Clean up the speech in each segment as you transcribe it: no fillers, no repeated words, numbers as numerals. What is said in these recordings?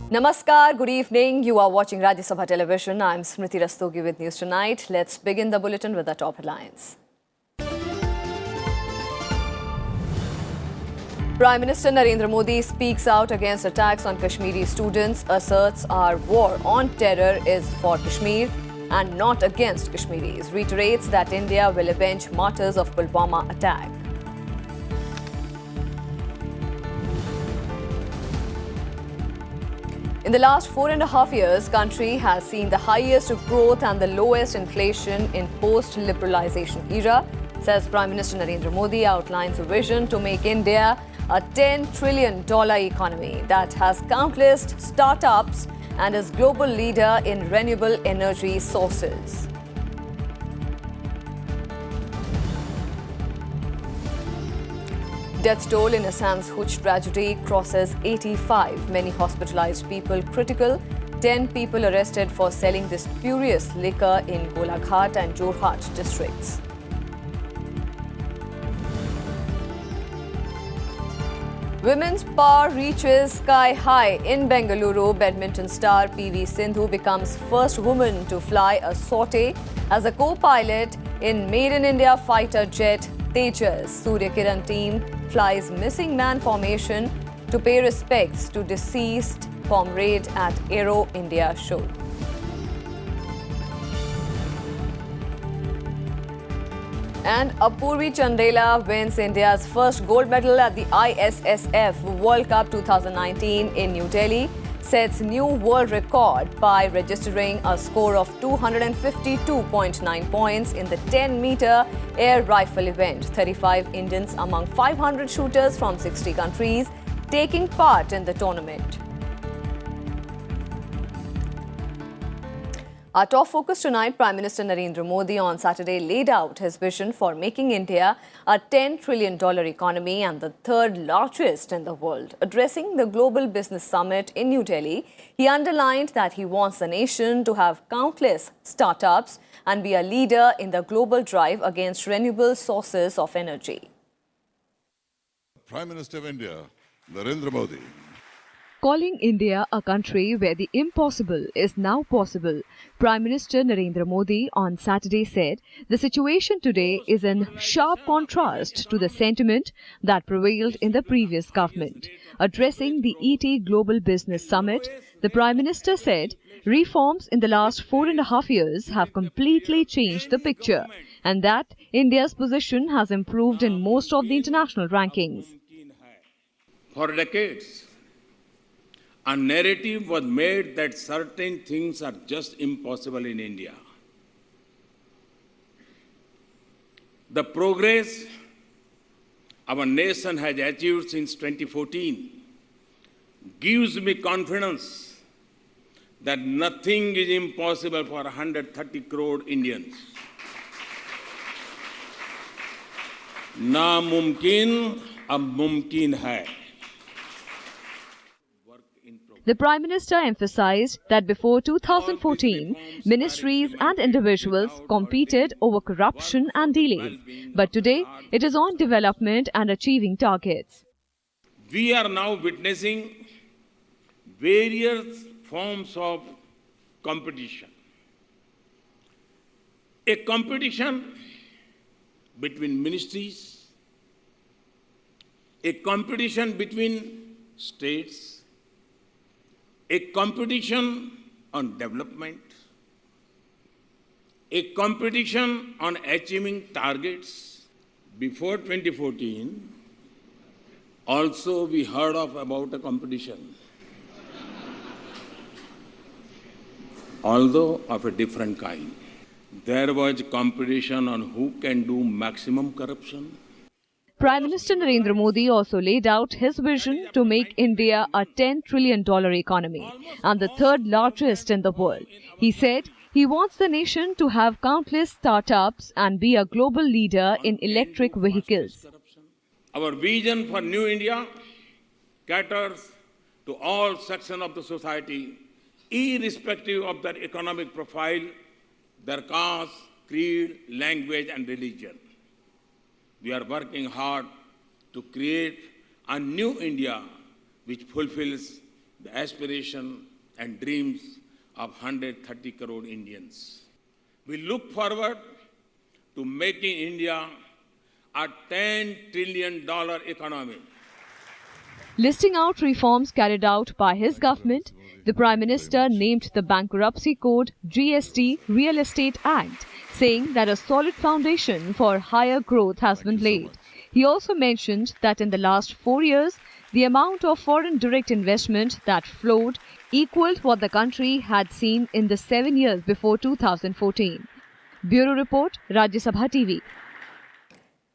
Namaskar, good evening. You are watching Rajya Sabha Television. I'm Smriti Rastogi with News Tonight. Let's begin the bulletin with the top headlines. Prime Minister Narendra Modi speaks out against attacks on Kashmiri students, asserts our war on terror is for Kashmir and not against Kashmiris, reiterates that India will avenge martyrs of Pulwama attack. In the last 4.5 years, country has seen the highest growth and the lowest inflation in post-liberalization era, says Prime Minister Narendra Modi, outlines a vision to make India a $10 trillion economy that has countless startups and is global leader in renewable energy sources. Death toll in Assam's Huch tragedy crosses 85. Many hospitalized people critical. 10 people arrested for selling this spurious liquor in Golaghat and Jorhat districts. Women's power reaches sky high in Bengaluru. Badminton star PV Sindhu becomes first woman to fly a sortie as a co-pilot in Made in India fighter jet Tejas. Surya Kiran team flies missing man formation to pay respects to deceased comrade at Aero India show. And Apurvi Chandela wins India's first gold medal at the ISSF World Cup 2019 in New Delhi, sets new world record by registering a score of 252.9 points in the 10-meter air rifle event. 35 Indians among 500 shooters from 60 countries taking part in the tournament. Our top focus tonight, Prime Minister Narendra Modi on Saturday laid out his vision for making India a $10 trillion economy and the third largest in the world. Addressing the Global Business Summit in New Delhi, he underlined that he wants the nation to have countless startups and be a leader in the global drive against renewable sources of energy. Prime Minister of India, Narendra Modi. Calling India a country where the impossible is now possible, Prime Minister Narendra Modi on Saturday said the situation today is in sharp contrast to the sentiment that prevailed in the previous government. Addressing the ET Global Business Summit, the Prime Minister said reforms in the last 4.5 years have completely changed the picture and that India's position has improved in most of the international rankings. For decades, a narrative was made that certain things are just impossible in India. The progress our nation has achieved since 2014 gives me confidence that nothing is impossible for 130 crore Indians. नामुमकिन अब मुमकिन है. The Prime Minister emphasized that before 2014, ministries and individuals competed over corruption and delays. But today, it is on development and achieving targets. We are now witnessing various forms of competition. A competition between ministries, a competition between states, a competition on development, a competition on achieving targets. Before 2014, also we heard about a competition, although of a different kind. There was competition on who can do maximum corruption. Prime Minister Narendra Modi also laid out his vision to make India a $10 trillion economy and the third largest in the world. He said he wants the nation to have countless startups and be a global leader in electric vehicles. Our vision for New India caters to all sections of the society, irrespective of their economic profile, their caste, creed, language, and religion. We are working hard to create a new India which fulfills the aspiration and dreams of 130 crore Indians. We look forward to making India a $10 trillion economy. Listing out reforms carried out by his government, the Prime Minister named the Bankruptcy Code GST Real Estate Act, saying that a solid foundation for higher growth has been laid. He also mentioned that in the last 4 years, the amount of foreign direct investment that flowed equaled what the country had seen in the 7 years before 2014. Bureau Report, Rajya Sabha TV.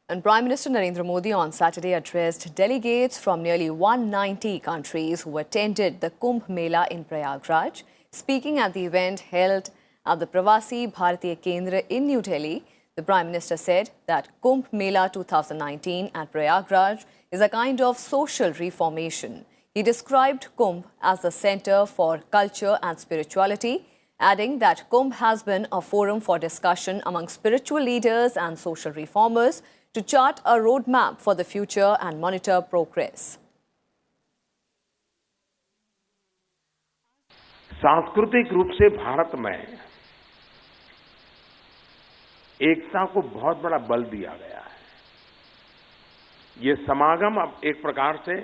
And Prime Minister Narendra Modi on Saturday addressed delegates from nearly 190 countries who attended the Kumbh Mela in Prayagraj. Speaking at the event held at the Pravasi Bharatiya Kendra in New Delhi, the Prime Minister said that Kumbh Mela 2019 at Prayagraj is a kind of social reformation. He described Kumbh as the center for culture and spirituality, adding that Kumbh has been a forum for discussion among spiritual leaders and social reformers to chart a roadmap for the future and monitor progress. सांस्कृतिक रूप से भारत में एकता को बहुत बड़ा बल दिया गया है। ये समागम अब एक प्रकार से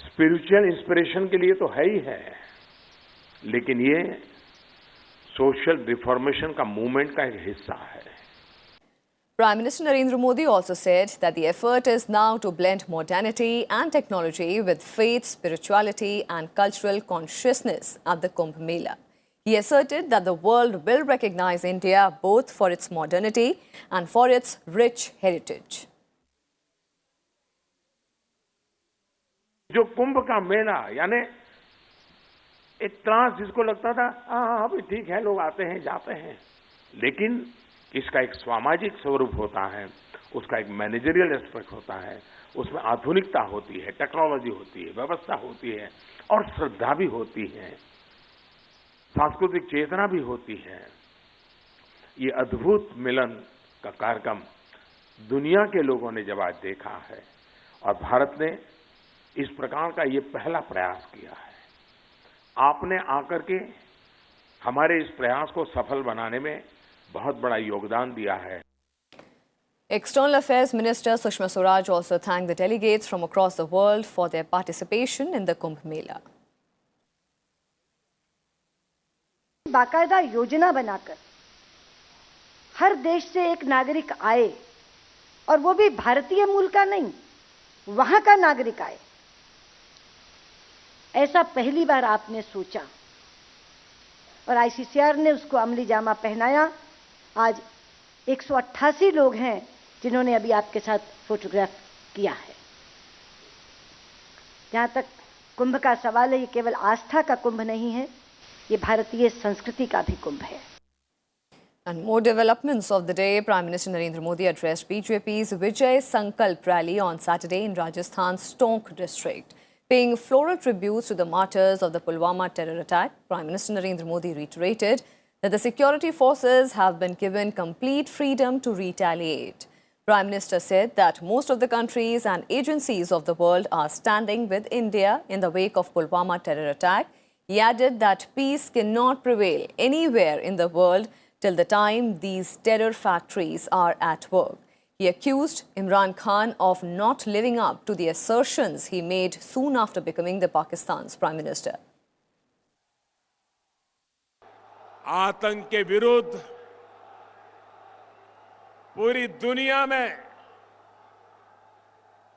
स्पिरिचुअल इंस्पिरेशन के लिए तो है ही है, लेकिन ये सोशल रिफॉर्मेशन का मूवमेंट का एक हिस्सा है। Prime Minister Narendra Modi also said that the effort is now to blend modernity and technology with faith, spirituality and cultural consciousness at the Kumbh Mela. He asserted that the world will recognize India both for its modernity and for its rich heritage. जो कुंभ का मेला यानी एक class जिसको लगता था हाँ अभी ठीक है, लोग आते हैं जाते हैं, लेकिन इसका एक सामाजिक स्वरूप होता है, उसका एक मैनेजरियल एस्पेक्ट होता है, उसमें आधुनिकता होती है, टेक्नोलॉजी होती है, व्यवस्था होती है और श्रद्धा भी होती है, सांस्कृतिक चेतना भी होती है। ये अद्भुत मिलन का कार्यक्रम दुनिया के लोगों ने जब आज देखा है और भारत ने इस प्रकार का ये पहला प्रयास किया है, आपने आकर के हमारे इस प्रयास को सफल बनाने में बहुत बड़ा योगदान दिया है। External Affairs Minister Sushma Swaraj also thanked the delegates from across the world for their participation in the Kumbh Mela. बाकायदा योजना बनाकर हर देश से एक नागरिक आए और वो भी भारतीय मूल का नहीं, वहां का नागरिक आए, ऐसा पहली बार आपने सोचा और आईसीसीआर ने उसको अमली जामा पहनाया। आज 188 लोग हैं जिन्होंने अभी आपके साथ फोटोग्राफ किया है। जहां तक कुंभ का सवाल है, ये केवल आस्था का कुंभ नहीं है, ये भारतीय संस्कृति का भी कुंभ है। And more developments of the day. Prime Minister Narendra Modi addressed BJP's Vijay Sankalp rally on Saturday in Rajasthan's Tonk district. Paying floral tributes to the martyrs of the Pulwama terror attack, Prime Minister Narendra Modi reiterated that the security forces have been given complete freedom to retaliate. Prime Minister said that most of the countries and agencies of the world are standing with India in the wake of Pulwama terror attack. He added that peace cannot prevail anywhere in the world till the time these terror factories are at work. He accused Imran Khan of not living up to the assertions he made soon after becoming the Pakistan's Prime Minister. आतंक के विरुद्ध पूरी दुनिया में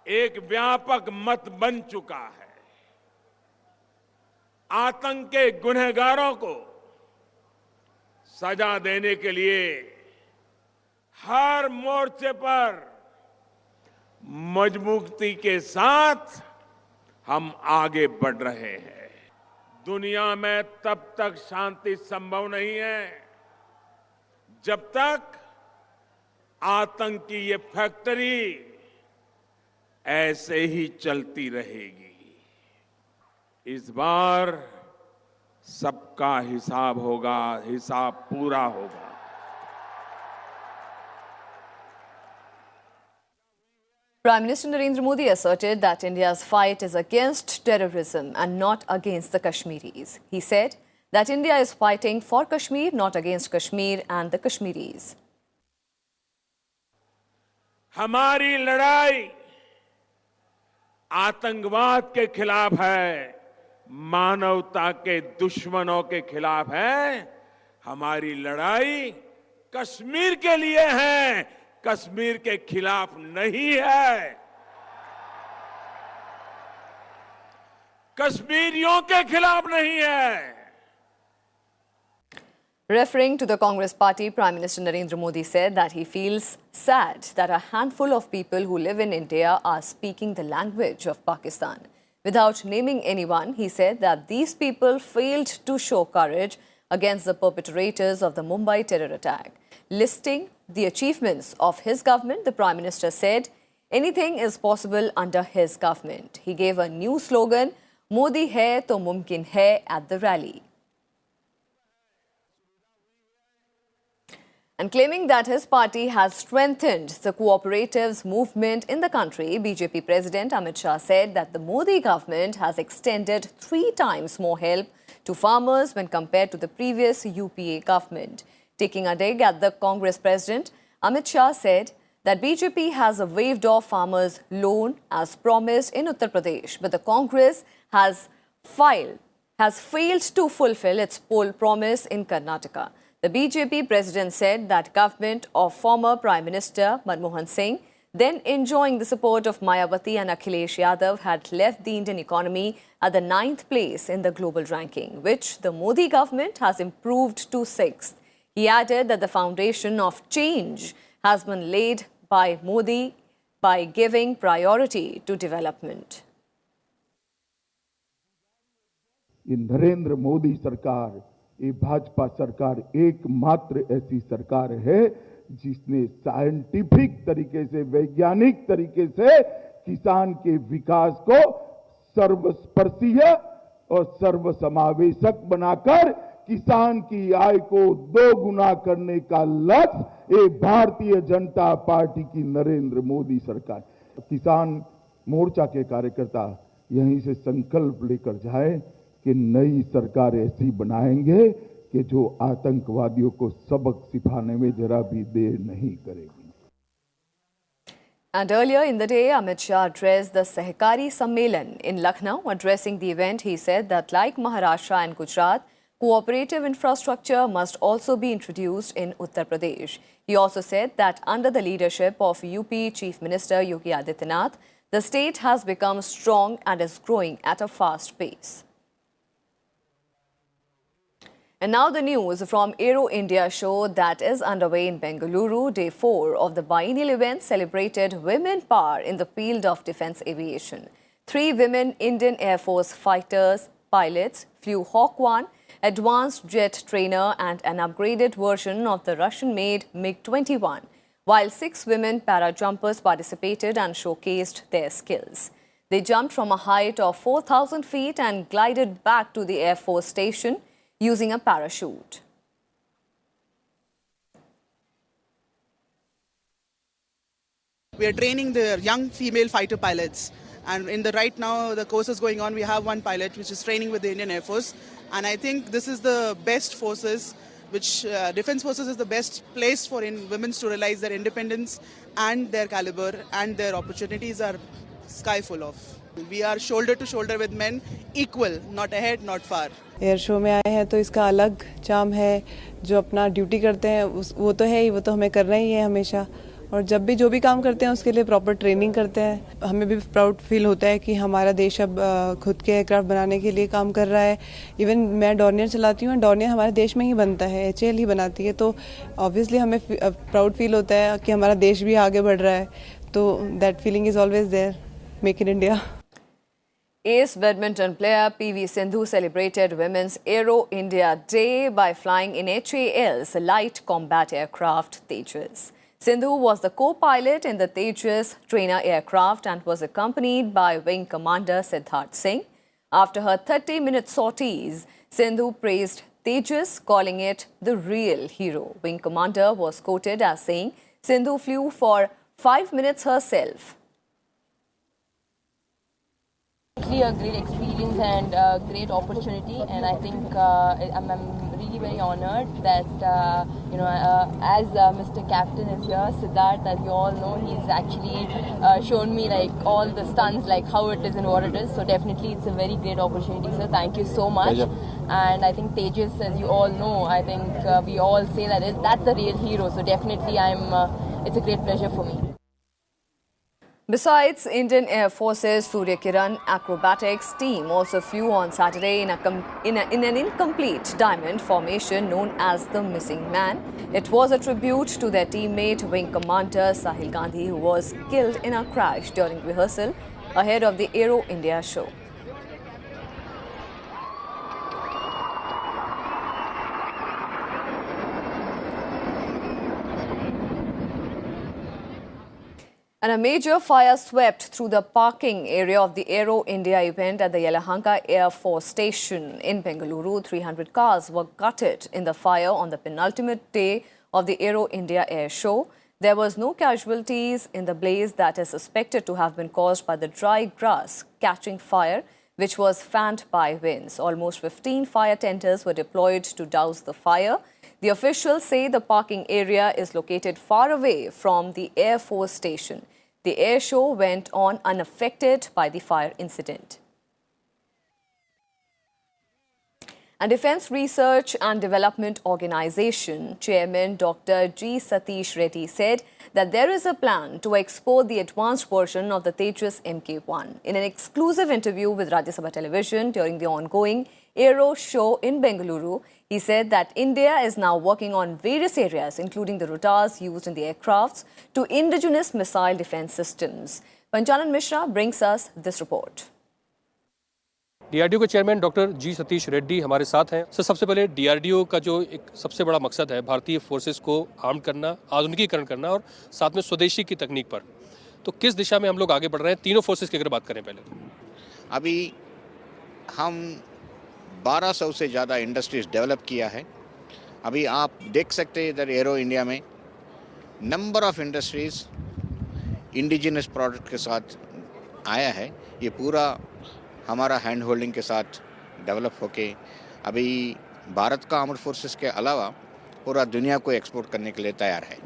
एक व्यापक मत बन चुका है। आतंक के गुनहगारों को सजा देने के लिए हर मोर्चे पर मजबूती के साथ हम आगे बढ़ रहे हैं। दुनिया में तब तक शांति संभव नहीं है जब तक आतंक की ये फैक्ट्री ऐसे ही चलती रहेगी। इस बार सबका हिसाब होगा, हिसाब पूरा होगा। Prime Minister Narendra Modi asserted that India's fight is against terrorism and not against the Kashmiris. He said that India is fighting for Kashmir, not against Kashmir and the Kashmiris. हमारी लड़ाई आतंकवाद के खिलाफ है, मानवता के दुश्मनों के खिलाफ है। हमारी लड़ाई कश्मीर के लिए है, कश्मीर के खिलाफ नहीं है। कश्मीरियों के खिलाफ नहीं है। Referring to the Congress party, Prime Minister Narendra Modi said that he feels sad that a handful of people who live in India are speaking the language of Pakistan. Without naming anyone, he said that these people failed to show courage against the perpetrators of the Mumbai terror attack. Listing the achievements of his government, the Prime Minister said anything is possible under his government. He gave a new slogan, Modi hai to mumkin hai, at the rally. And claiming that his party has strengthened the cooperatives movement in the country, BJP President Amit Shah said that the Modi government has extended 3 times more help to farmers when compared to the previous UPA government. Taking a dig at the Congress President, Amit Shah said that BJP has waived off farmers' loan as promised in Uttar Pradesh, but the Congress has failed to fulfill its poll promise in Karnataka. The BJP president said that government of former Prime Minister Manmohan Singh, then enjoying the support of Mayawati and Akhilesh Yadav, had left the Indian economy at the 9th place in the global ranking, which the Modi government has improved to 6th. He added that the foundation of change has been laid by Modi by giving priority to development. In Narendra Modi सरकार, ये भाजपा सरकार एकमात्र ऐसी सरकार है जिसने scientific तरीके से, वैज्ञानिक तरीके से किसान के विकास को सर्वस्पर्शीय और सर्वसमावेशक बनाकर किसान की आय को 2 गुना करने का लक्ष्य ये भारतीय जनता पार्टी की नरेंद्र मोदी सरकार। किसान मोर्चा के कार्यकर्ता यहीं से संकल्प लेकर जाए कि नई सरकार ऐसी बनाएंगे कि जो आतंकवादियों को सबक सिखाने में जरा भी देर नहीं करेगी। And earlier in the day, Amit Shah addressed the Sahkari Sammelan in Lucknow. Addressing the event, he said that like Maharashtra and Gujarat, cooperative infrastructure must also be introduced in Uttar Pradesh. He also said that under the leadership of UP Chief Minister Yogi Adityanath, the state has become strong and is growing at a fast pace. And now the news from Aero India show that is underway in Bengaluru. Day 4 of the biennial event celebrated women power in the field of defence aviation. 3 women Indian Air Force fighters pilots flew Hawk 1, advanced jet trainer and an upgraded version of the Russian-made MiG-21, while 6 women para-jumpers participated and showcased their skills. They jumped from a height of 4,000 feet and glided back to the Air Force station using a parachute. We are training the young female fighter pilots, and right now the course is going on. We have one pilot which is training with the Indian Air Force, and I think this is the best forces, which Defence Forces is the best place for women to realize their independence and their caliber, and their opportunities are sky full of. We are shoulder to shoulder with men, equal, not ahead, not far. Air show में आए हैं तो इसका अलग charm है। जो अपना duty करते हैं वो तो है ही, वो तो हमें करना ही है हमेशा। और जब भी जो भी काम करते हैं उसके लिए प्रॉपर ट्रेनिंग करते हैं। हमें भी प्राउड फील होता है कि हमारा देश अब खुद के एयरक्राफ्ट बनाने के लिए काम कर रहा है। इवन मैं डॉर्नियर चलाती हूँ, डॉर्नियर हमारे देश में ही बनता है, HAL ही बनाती है। तो ऑब्वियसली हमें प्राउड फील होता है कि हमारा देश भी आगे बढ़ रहा है। तो that feeling is always there, make in India. Ace badminton player PV Sindhu celebrated Women's Aero India Day by flying in HAL's light combat aircraft Tejas. Sindhu was the co-pilot in the Tejas trainer aircraft and was accompanied by Wing Commander Siddharth Singh. After her 30-minute sorties, Sindhu praised Tejas, calling it the real hero. Wing Commander was quoted as saying, "Sindhu flew for 5 minutes herself. definitely a great experience and a great opportunity, and I think I'm really very honored that as Mr. Captain is here, Siddharth, as you all know, he's actually shown me like all the stunts, like how it is and what it is. So definitely it's a very great opportunity, sir. Thank you so much. Pleasure. And I think Tejas, as you all know, I think we all say that that's the real hero. So definitely it's a great pleasure for me. Besides, Indian Air Force's Surya Kiran acrobatics team also flew on Saturday in an incomplete diamond formation known as the Missing Man. It was a tribute to their teammate Wing Commander Sahil Gandhi, who was killed in a crash during rehearsal ahead of the Aero India show. And a major fire swept through the parking area of the Aero India event at the Yelahanka Air Force Station in Bengaluru. 300 cars were gutted in the fire on the penultimate day of the Aero India Air Show. There was no casualties in the blaze that is suspected to have been caused by the dry grass catching fire, which was fanned by winds. Almost 15 fire tenders were deployed to douse the fire. The officials say the parking area is located far away from the Air Force Station. The air show went on unaffected by the fire incident. And Defence Research and Development Organisation Chairman Dr. G. Satish Reddy said that there is a plan to export the advanced version of the Tejas Mk1. In an exclusive interview with Rajya Sabha Television during the ongoing Aero show in Bengaluru, he said that India is now working on various areas, including the radars used in the aircrafts to indigenous missile defense systems. Panchanan Mishra brings us this report. DRDO के chairman doctor जी सतीश रेड्डी हमारे साथ हैं। Sir, सबसे पहले DRDO का जो एक सबसे बड़ा मकसद है भारतीय फोर्सेस को आर्म करना, आधुनिकीकरण करना और साथ में स्वदेशी की तकनीक पर, तो किस दिशा में हम लोग आगे बढ़ रहे हैं तीनों फोर्सेस की अगर बात करें पहले तो? अभी हम 1200 से ज़्यादा इंडस्ट्रीज डेवलप किया है। अभी आप देख सकते हैं इधर एरो इंडिया में number of industries indigenous product के साथ आया है। ये पूरा हमारा हैंड होल्डिंग के साथ डेवलप होके अभी भारत का आर्म्ड फोर्सेस के अलावा पूरा दुनिया को एक्सपोर्ट करने के लिए तैयार है।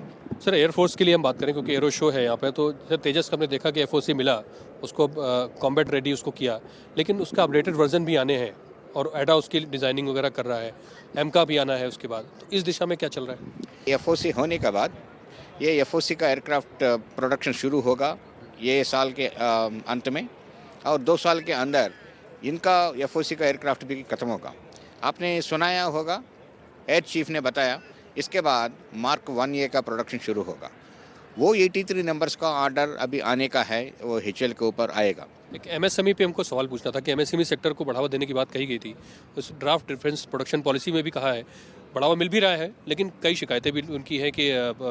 सर, एयरफोर्स के लिए हम बात करें क्योंकि एरो शो है यहाँ पे, तो जब तेजस का हमने देखा कि एफओसी मिला, उसको कॉम्बैट रेडी उसको किया, लेकिन उसका अपडेटेड वर्जन भी आने हैं और एडा उसकी डिज़ाइनिंग वगैरह कर रहा है, एमका भी आना है उसके बाद, तो इस दिशा में क्या चल रहा है? एफओसी होने के बाद ये एफओसी का एयरक्राफ्ट प्रोडक्शन शुरू होगा ये साल के अंत में, और 2 साल के अंदर इनका एफओसी का एयरक्राफ्ट भी खत्म होगा। आपने सुनाया होगा, एयर चीफ ने बताया, इसके बाद मार्क 1A का प्रोडक्शन शुरू होगा। वो 83 नंबर्स का ऑर्डर अभी आने का है, वो HAL के ऊपर आएगा। एक एमएसएमई पे हमको सवाल पूछना था कि एमएसएमई सेक्टर को बढ़ावा देने की बात कही गई थी, उस ड्राफ्ट डिफेंस प्रोडक्शन पॉलिसी में भी कहा है बढ़ावा मिल भी रहा है, लेकिन कई शिकायतें भी उनकी हैं कि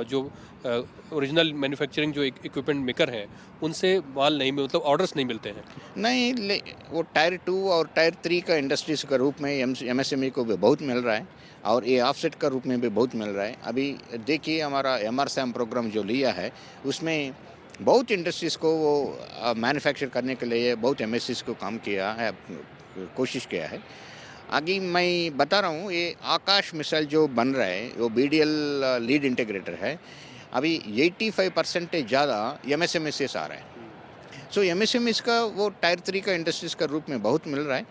जो ओरिजिनल मैन्युफैक्चरिंग जो इक्विपमेंट मेकर हैं उनसे माल नहीं, मतलब ऑर्डर्स नहीं मिलते हैं। नहीं, वो टायर 2 और टायर 3 का इंडस्ट्रीज का रूप में एमएसएमई को भी बहुत मिल रहा है और ये ऑफसेट का रूप में भी बहुत मिल रहा है। अभी देखिए हमारा MRSAM प्रोग्राम जो लिया है उसमें बहुत इंडस्ट्रीज़ को वो मैन्युफैक्चर करने के लिए बहुत MSCs को काम किया है, कोशिश किया है। आगे मैं बता रहा हूँ, ये आकाश मिसाइल जो बन रहा है वो BDL लीड इंटीग्रेटर है, अभी 85% ज़्यादा MSME से आ रहा है। सो MSME का वो टायर 3 का इंडस्ट्रीज़ का रूप में बहुत मिल रहा है।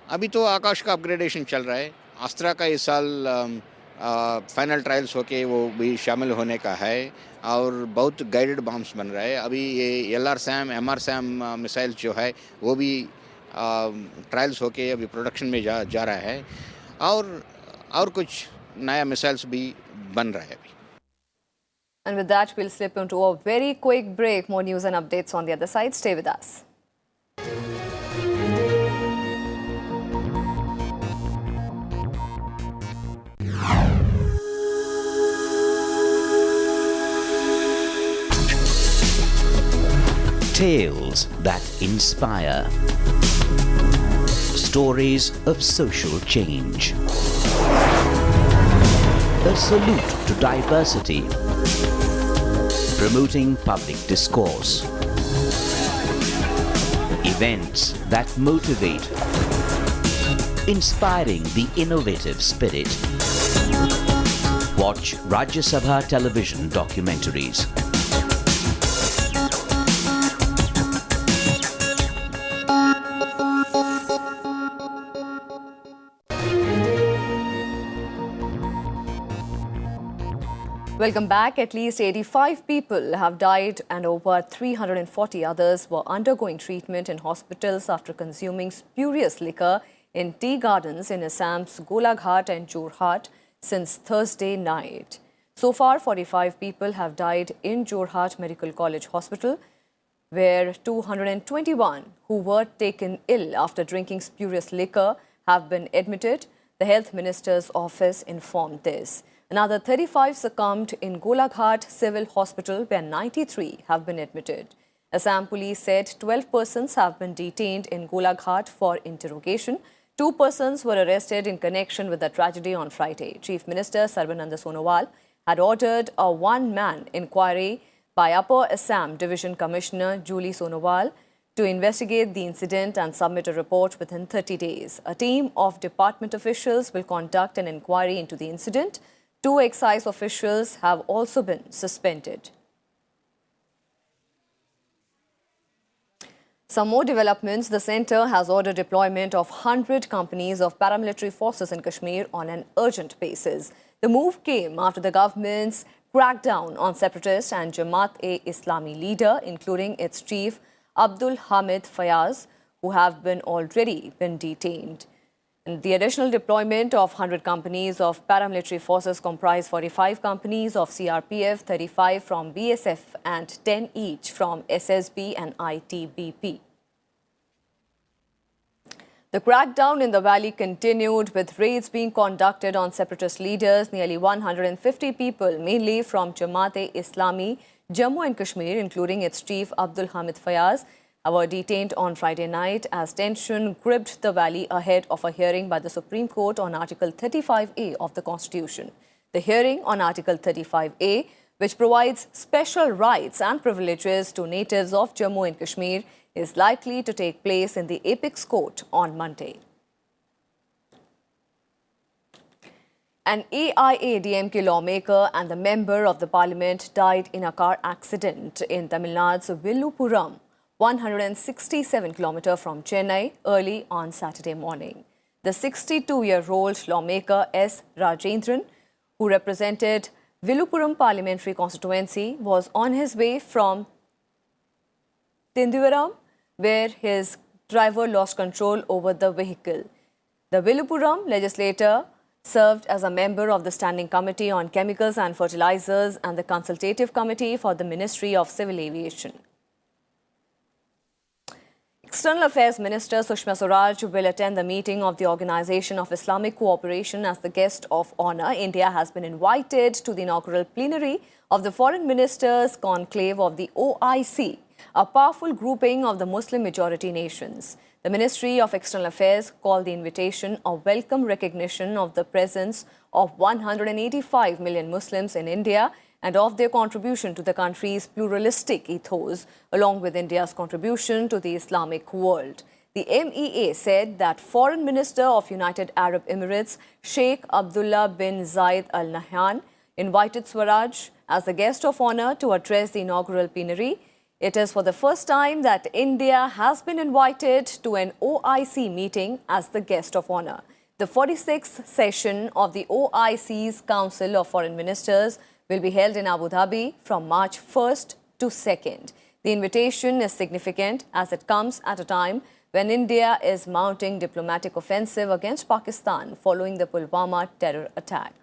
अभी तो आकाश का अपग्रेडेशन चल रहा है, अस्त्रा का इस साल फाइनल ट्रायल्स होके वो भी शामिल होने का है और बहुत गाइडेड बॉम्ब्स बन रहा है। अभी ये LRSAM MRSAM मिसाइल जो है वो भी ट्रायल्स होके अभी प्रोडक्शन में जा रहा है और कुछ नया मिसाइल्स भी बन रहा है अभी। And with that, we'll slip into a very quick break. More news and updates on the other side. Stay with us. Tales that inspire. Stories of social change. A salute to diversity. Promoting public discourse. events that motivate, inspiring the innovative spirit. Watch Rajya Sabha television documentaries. Welcome back. At least 85 people have died and over 340 others were undergoing treatment in hospitals after consuming spurious liquor in tea gardens in Assam's Golaghat and Jorhat since Thursday night. So far, 45 people have died in Jorhat Medical College Hospital, where 221 who were taken ill after drinking spurious liquor have been admitted. The Health Minister's office informed this. Another 35 succumbed in Golaghat Civil Hospital, where 93 have been admitted. Assam Police said 12 persons have been detained in Golaghat for interrogation. 2 persons were arrested in connection with the tragedy on Friday. Chief Minister Sarbananda Sonowal had ordered a one-man inquiry by Upper Assam Division Commissioner Julie Sonowal to investigate the incident and submit a report within 30 days. A team of department officials will conduct an inquiry into the incident. 2 excise officials have also been suspended. Some more developments. The centre has ordered deployment of 100 companies of paramilitary forces in Kashmir on an urgent basis. The move came after the government's crackdown on separatist and Jamaat-e-Islami leader, including its chief Abdul Hamid Fayaz, who have already been detained. And the additional deployment of 100 companies of paramilitary forces comprise 45 companies of CRPF, 35 from BSF and 10 each from SSB and ITBP. The crackdown in the valley continued with raids being conducted on separatist leaders. Nearly 150 people, mainly from Jamaat-e-Islami, Jammu and Kashmir, including its chief Abdul Hamid Fayaz, were detained on Friday night as tension gripped the valley ahead of a hearing by the Supreme Court on Article 35A of the Constitution. The hearing on Article 35A, which provides special rights and privileges to natives of Jammu and Kashmir, is likely to take place in the Apex Court on Monday. An AIADMK lawmaker and the member of the parliament died in a car accident in Tamil Nadu's Villupuram, 167 km from Chennai, early on Saturday morning. The 62-year-old lawmaker S. Rajendran, who represented Villupuram parliamentary constituency, was on his way from Tindivaram, where his driver lost control over the vehicle. The Villupuram legislator served as a member of the Standing Committee on Chemicals and Fertilizers and the Consultative Committee for the Ministry of Civil Aviation. External Affairs Minister Sushma Swaraj will attend the meeting of the Organization of Islamic Cooperation as the guest of honor. India has been invited to the inaugural plenary of the Foreign Ministers' Conclave of the OIC, a powerful grouping of the Muslim majority nations. The Ministry of External Affairs called the invitation a welcome recognition of the presence of 185 million Muslims in India and of their contribution to the country's pluralistic ethos, along with India's contribution to the Islamic world. The MEA said that Foreign Minister of United Arab Emirates, Sheikh Abdullah bin Zayed Al Nahyan, invited Swaraj as the guest of honor to address the inaugural plenary. It is for the first time that India has been invited to an OIC meeting as the guest of honor. The 46th session of the OIC's Council of Foreign Ministers will be held in Abu Dhabi from March 1st to 2nd. The invitation is significant as it comes at a time when India is mounting diplomatic offensive against Pakistan following the Pulwama terror attack.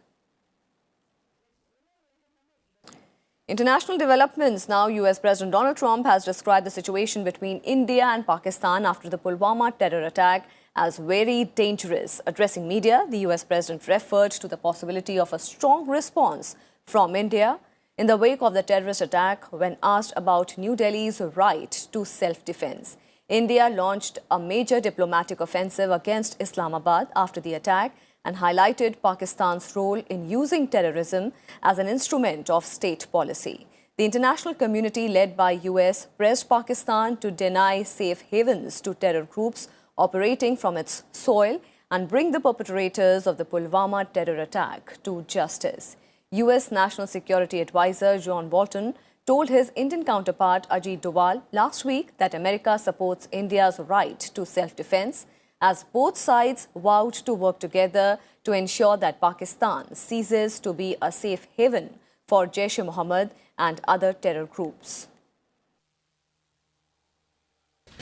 International developments now. US President Donald Trump has described the situation between India and Pakistan after the Pulwama terror attack as very dangerous. Addressing media, the US President referred to the possibility of a strong response from India in the wake of the terrorist attack when asked about New Delhi's right to self-defense. India launched a major diplomatic offensive against Islamabad after the attack and highlighted Pakistan's role in using terrorism as an instrument of state policy. The international community led by US pressed Pakistan to deny safe havens to terror groups operating from its soil and bring the perpetrators of the Pulwama terror attack to justice. US National Security Advisor John Bolton told his Indian counterpart Ajit Doval last week that America supports India's right to self-defense, as both sides vowed to work together to ensure that Pakistan ceases to be a safe haven for Jaish-e-Mohammed and other terror groups.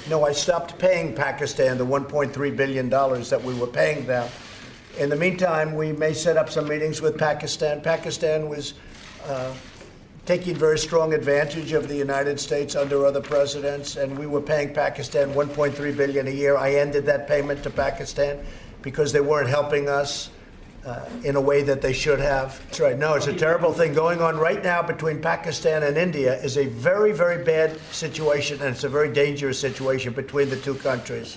No, I stopped paying Pakistan the $1.3 billion that we were paying them. In the meantime, we may set up some meetings with Pakistan. Pakistan was taking very strong advantage of the United States under other presidents, and we were paying Pakistan $1.3 billion a year. I ended that payment to Pakistan because they weren't helping us in a way that they should have. That's right. No, it's a terrible thing going on right now between Pakistan and India. Is a very, very bad situation, and it's a very dangerous situation between the two countries.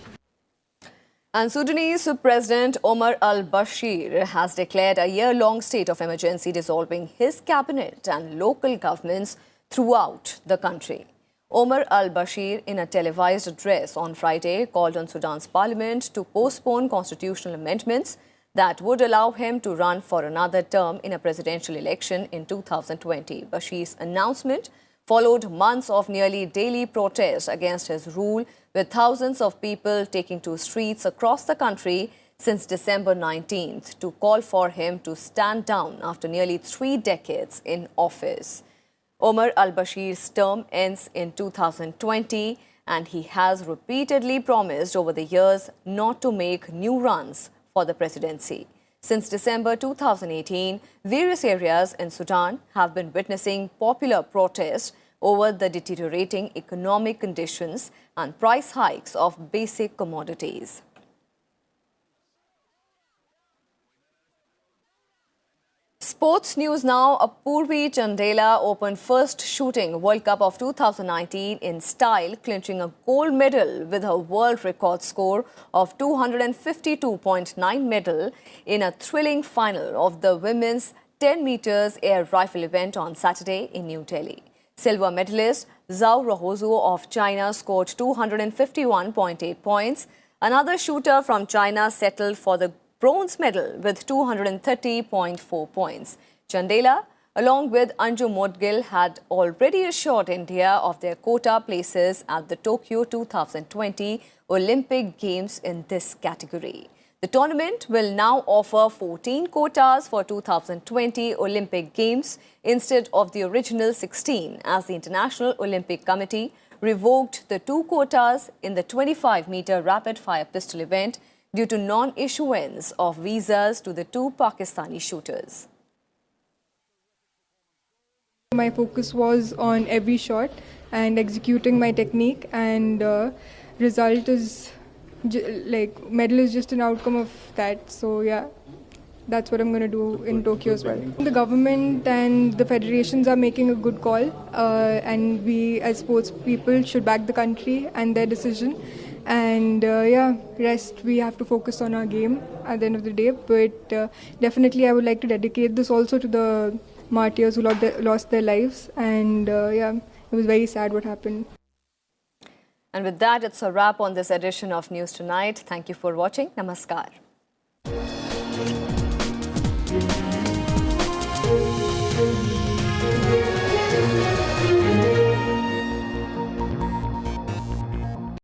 And Sudanese President Omar al-Bashir has declared a year-long state of emergency, dissolving his cabinet and local governments throughout the country. Omar al-Bashir, in a televised address on Friday, called on Sudan's parliament to postpone constitutional amendments that would allow him to run for another term in a presidential election in 2020. Bashir's announcement followed months of nearly daily protests against his rule, with thousands of people taking to streets across the country since December 19th to call for him to stand down after nearly 3 decades in office. Omar al-Bashir's term ends in 2020, and he has repeatedly promised over the years not to make new runs for the presidency. Since December 2018, various areas in Sudan have been witnessing popular protests over the deteriorating economic conditions and price hikes of basic commodities. Sports news now. Apurvi Chandela opened first shooting World Cup of 2019 in style, clinching a gold medal with her world record score of 252.9 medal in a thrilling final of the women's 10 meters air rifle event on Saturday in New Delhi. Silver medalist Zhao Ruozu of China scored 251.8 points. Another shooter from China settled for the bronze medal with 230.4 points. Chandela, along with Anju Modgil, had already assured India of their quota places at the Tokyo 2020 Olympic Games in this category. The tournament will now offer 14 quotas for 2020 Olympic Games instead of the original 16, as the International Olympic Committee revoked the 2 quotas in the 25-meter rapid-fire pistol event due to non-issuance of visas to the 2 Pakistani shooters. My focus was on every shot and executing my technique, and result is medal is just an outcome of that. So yeah, that's what I'm going to do in Tokyo as well. The government and the federations are making a good call, and we as sports people should back the country and their decision. And rest we have to focus on our game at the end of the day. But definitely I would like to dedicate this also to the martyrs who lost their lives. And it was very sad what happened. And with that, it's a wrap on this edition of News Tonight. Thank you for watching. Namaskar.